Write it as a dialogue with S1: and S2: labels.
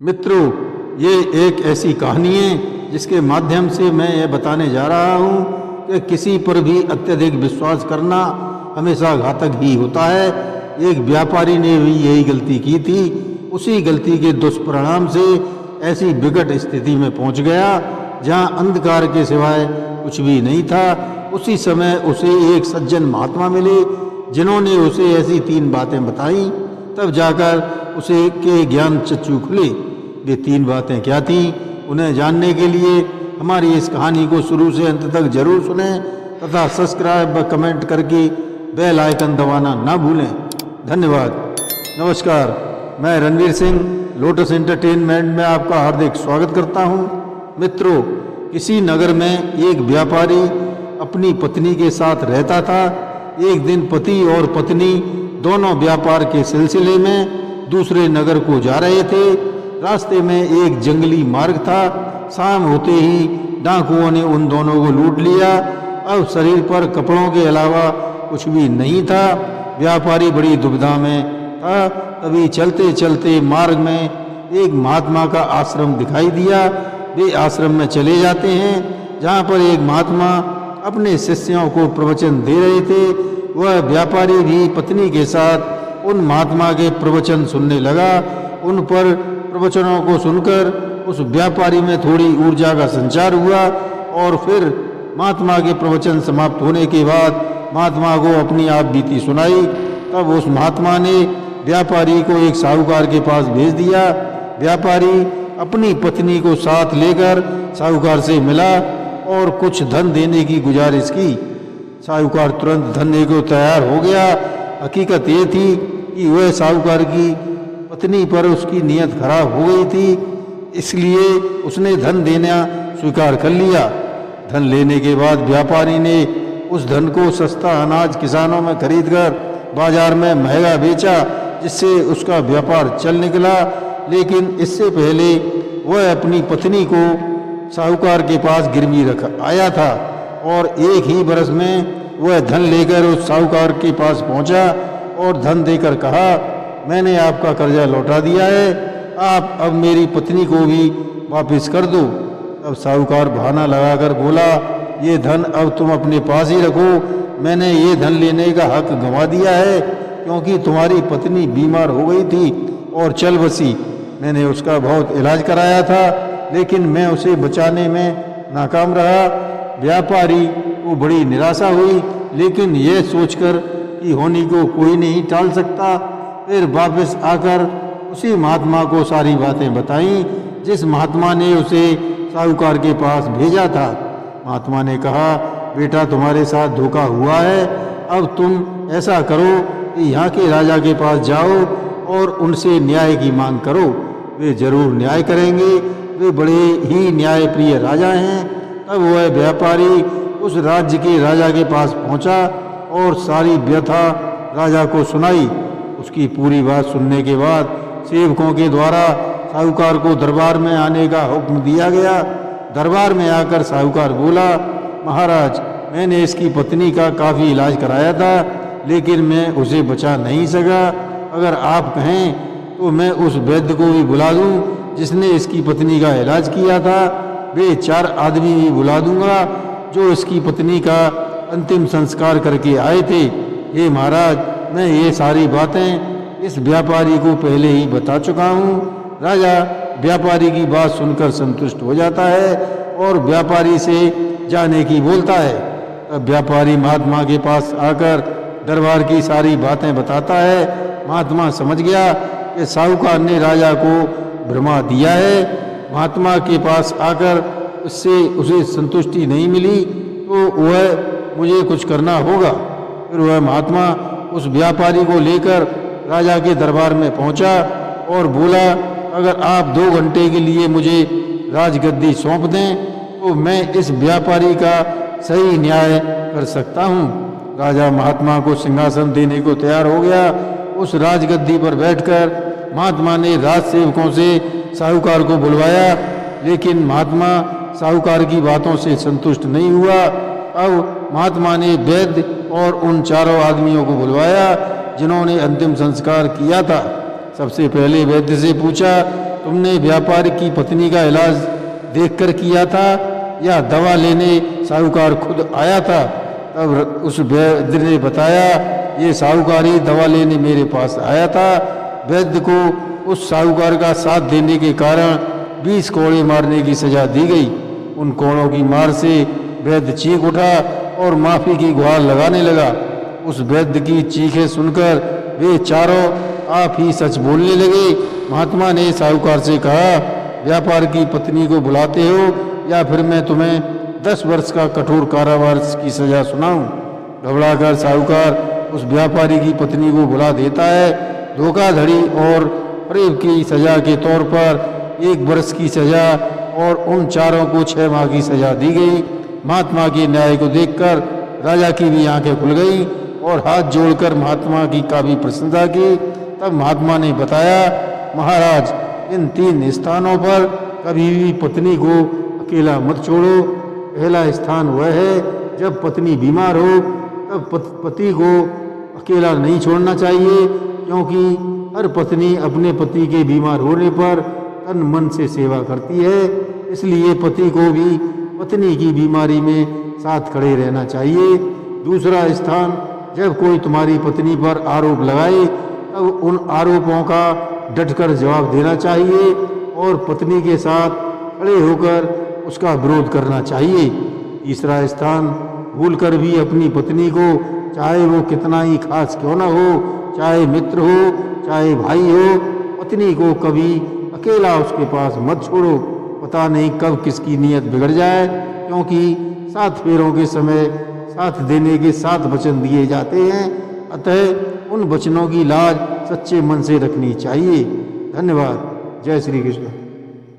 S1: मित्रों, ये एक ऐसी कहानी है जिसके माध्यम से मैं ये बताने जा रहा हूँ कि किसी पर भी अत्यधिक विश्वास करना हमेशा घातक ही होता है। एक व्यापारी ने भी यही गलती की थी। उसी गलती के दुष्परिणाम से ऐसी विकट स्थिति में पहुँच गया जहाँ अंधकार के सिवाय कुछ भी नहीं था। उसी समय उसे एक सज्जन महात्मा मिले जिन्होंने उसे ऐसी 3 बातें बताई। तब जाकर उसे के ज्ञान चक्षु खुले। वे 3 बातें क्या थीं, उन्हें जानने के लिए हमारी इस कहानी को शुरू से अंत तक जरूर सुनें तथा सब्सक्राइब व कमेंट करके बेल आइकन दबाना ना भूलें। धन्यवाद। नमस्कार, मैं रणवीर सिंह लोटस एंटरटेनमेंट में आपका हार्दिक स्वागत करता हूं। मित्रों, किसी नगर में एक व्यापारी अपनी पत्नी के साथ रहता था। एक दिन पति और पत्नी दोनों व्यापार के सिलसिले में दूसरे नगर को जा रहे थे। रास्ते में एक जंगली मार्ग था। शाम होते ही डाकुओं ने उन दोनों को लूट लिया। अब शरीर पर कपड़ों के अलावा कुछ भी नहीं था। व्यापारी बड़ी दुविधा में था। तभी चलते चलते मार्ग में एक महात्मा का आश्रम दिखाई दिया। वे आश्रम में चले जाते हैं जहाँ पर एक महात्मा अपने शिष्यों को प्रवचन दे रहे थे। वह व्यापारी भी पत्नी के साथ उन महात्मा के प्रवचन सुनने लगा। उन पर प्रवचनों को सुनकर उस व्यापारी में थोड़ी ऊर्जा का संचार हुआ और फिर महात्मा के प्रवचन समाप्त होने के बाद महात्मा को अपनी आप बीती सुनाई। तब उस महात्मा ने व्यापारी को एक साहूकार के पास भेज दिया। व्यापारी अपनी पत्नी को साथ लेकर साहूकार से मिला और कुछ धन देने की गुजारिश की। साहूकार तुरंत धन देने को तैयार हो गया। हकीकत ये थी कि वह साहूकार की पत्नी पर उसकी नीयत खराब हो गई थी, इसलिए उसने धन देना स्वीकार कर लिया। धन लेने के बाद व्यापारी ने उस धन को सस्ता अनाज किसानों में खरीदकर बाजार में महंगा बेचा, जिससे उसका व्यापार चल निकला। लेकिन इससे पहले वह अपनी पत्नी को साहूकार के पास गिरवी रख आया था और एक ही बरस में वह धन लेकर उस साहूकार के पास पहुंचा और धन देकर कहा, मैंने आपका कर्जा लौटा दिया है, आप अब मेरी पत्नी को भी वापस कर दो। तब साहूकार बहाना लगाकर बोला, ये धन अब तुम अपने पास ही रखो। मैंने ये धन लेने का हक गंवा दिया है क्योंकि तुम्हारी पत्नी बीमार हो गई थी और चल बसी। मैंने उसका बहुत इलाज कराया था, लेकिन मैं उसे बचाने में नाकाम रहा। व्यापारी को बड़ी निराशा हुई, लेकिन यह सोचकर कि होनी को कोई नहीं टाल सकता, फिर वापस आकर उसी महात्मा को सारी बातें बताईं जिस महात्मा ने उसे साहूकार के पास भेजा था। महात्मा ने कहा, बेटा तुम्हारे साथ धोखा हुआ है। अब तुम ऐसा करो कि यहाँ के राजा के पास जाओ और उनसे न्याय की मांग करो। वे जरूर न्याय करेंगे। वे बड़े ही न्यायप्रिय राजा हैं। तब वह व्यापारी उस राज्य के राजा के पास पहुँचा और सारी व्यथा राजा को सुनाई। उसकी पूरी बात सुनने के बाद सेवकों के द्वारा साहूकार को दरबार में आने का हुक्म दिया गया। दरबार में आकर साहूकार बोला, महाराज, मैंने इसकी पत्नी का काफ़ी इलाज कराया था, लेकिन मैं उसे बचा नहीं सका। अगर आप कहें तो मैं उस वैद्य को भी बुला दूं जिसने इसकी पत्नी का इलाज किया था। वे 4 आदमी भी बुला दूंगा जो इसकी पत्नी का अंतिम संस्कार करके आए थे। हे महाराज, मैं ये सारी बातें इस व्यापारी को पहले ही बता चुका हूँ। राजा व्यापारी की बात सुनकर संतुष्ट हो जाता है और व्यापारी से जाने की बोलता है। तब व्यापारी महात्मा के पास आकर दरबार की सारी बातें बताता है। महात्मा समझ गया कि साहूकार ने राजा को भ्रमा दिया है। महात्मा के पास आकर उससे उसे संतुष्टि नहीं मिली तो वह मुझे कुछ करना होगा। फिर वह महात्मा उस व्यापारी को लेकर राजा के दरबार में पहुंचा और बोला, अगर आप 2 घंटे के लिए मुझे राजगद्दी सौंप दें तो मैं इस व्यापारी का सही न्याय कर सकता हूं। राजा महात्मा को सिंहासन देने को तैयार हो गया। उस राजगद्दी पर बैठकर महात्मा ने राजसेवकों से साहूकार को बुलवाया, लेकिन महात्मा साहूकार की बातों से संतुष्ट नहीं हुआ। अब महात्मा ने वैद्य और उन 4 आदमियों को बुलवाया जिन्होंने अंतिम संस्कार किया था। सबसे पहले वैद्य से पूछा, तुमने व्यापारी की पत्नी का इलाज देखकर किया था या दवा लेने साहूकार खुद आया था? तब उस वैद्य ने बताया, ये साहूकार ही दवा लेने मेरे पास आया था। वैद्य को उस साहूकार का साथ देने के कारण 20 कोड़े मारने की सजा दी गई। उन कोड़ों की मार से वैद्य चीख उठा और माफी की गुहार लगाने लगा। उस वैद्य की चीखें सुनकर वे चारों आप ही सच बोलने लगे। महात्मा ने साहूकार से कहा, व्यापार की पत्नी को बुलाते हो या फिर मैं तुम्हें 10 वर्ष का कठोर कारावास की सजा सुनाऊं? घबराकर साहूकार उस व्यापारी की पत्नी को बुला देता है। धोखाधड़ी और फरेब की सजा के तौर पर 1 वर्ष की सजा और उन चारों को 6 माह की सजा दी गई। महात्मा के न्याय को देखकर राजा की भी आंखें खुल गई और हाथ जोड़कर महात्मा की काफी प्रशंसा की। तब महात्मा ने बताया, महाराज, इन 3 स्थानों पर कभी भी पत्नी को अकेला मत छोड़ो। पहला स्थान वह है जब पत्नी बीमार हो, तब पति को अकेला नहीं छोड़ना चाहिए, क्योंकि हर पत्नी अपने पति के बीमार होने पर तन मन से सेवा करती है। इसलिए पति को भी पत्नी की बीमारी में साथ खड़े रहना चाहिए। दूसरा स्थान, जब कोई तुम्हारी पत्नी पर आरोप लगाए तब उन आरोपों का डटकर जवाब देना चाहिए और पत्नी के साथ खड़े होकर उसका विरोध करना चाहिए। तीसरा स्थान, भूलकर भी अपनी पत्नी को, चाहे वो कितना ही खास क्यों न हो, चाहे मित्र हो, चाहे भाई हो, पत्नी को कभी अकेला उसके पास मत छोड़ो। पता नहीं कब किसकी नीयत बिगड़ जाए, क्योंकि 7 फेरों के समय साथ देने के 7 वचन दिए जाते हैं। अतः उन वचनों की लाज सच्चे मन से रखनी चाहिए। धन्यवाद। जय श्री कृष्ण।